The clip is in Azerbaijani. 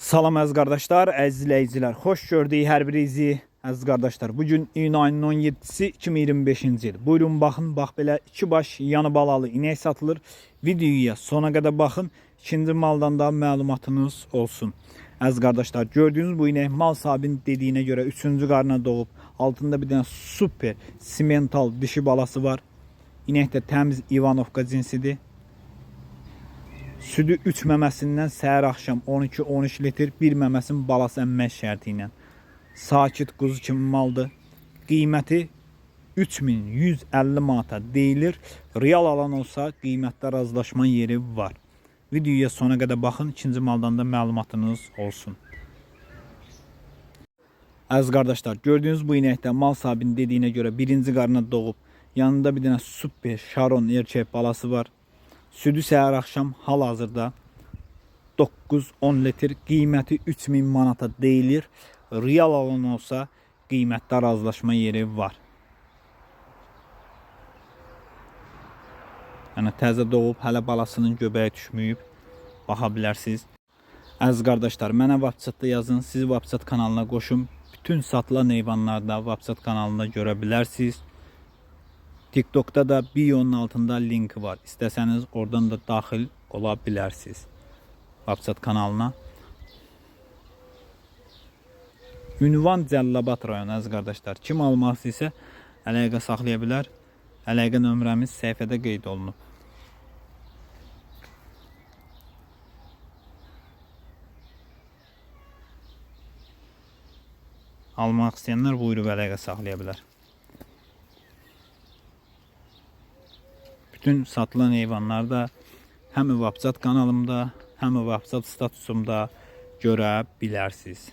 Salam əziz qardaşlar, əziz izləyicilər. Xoş gördük hər birinizi əziz qardaşlar. Bugün iyun ayının 17-si 2025-ci il. Buyurun baxın, bax belə iki baş yanı balalı inək satılır. Videoya sona qədər baxın. İkinci maldan da məlumatınız olsun. Əziz qardaşlar, gördüyünüz bu inək mal sahibinin dediyinə görə 3-cü qarına doğub. Altında bir dənə super simental dişi balası var. İnək də təmiz İvanovka cinsidir. Südü 3 məməsindən səhər axşam 12-13 litr, bir məməsin balası əmmək şərti ilə. Sakit quzu kimi maldır. Qiyməti 3150 manata deyilir. Real alan olsa qiymətdə razılaşma yeri var. Videoya sona qədər baxın, ikinci maldan da məlumatınız olsun. Əziz qardaşlar, gördüyünüz bu inəkdə mal sahibinin dediyinə görə birinci qarına doğub. Yanında bir dənə super Sharon erkək balası var. Südü səhər axşam hal-hazırda 9-10 litr, qiyməti 3000 manata deyilir. Real alan olsa qiymətdə razılaşma yeri var. Yəni təzə doğub, hələ balasının göbəyi düşməyib, baxa bilərsiniz. Əziz qardaşlar, mənə WhatsAppda yazın, sizi WhatsApp kanalına qoşum. Bütün satılan heyvanlarda WhatsApp kanalında görə bilərsiniz. TikTok'ta da biyonun altında linki var. İstəsəniz oradan da daxil ola bilərsiniz WhatsApp kanalına. Ünvan Cəllabad rayonu əziz qardaşlar. Kim almaq istəyirsə əlaqə saxlaya bilər. Əlaqə nömrəmiz səhifədə qeyd olunub. Almaq istəyənlər buyurub əlaqə saxlaya bilər. Bütün satılan heyvanları da həm WhatsApp kanalımda, həm WhatsApp statusumda görə bilərsiniz.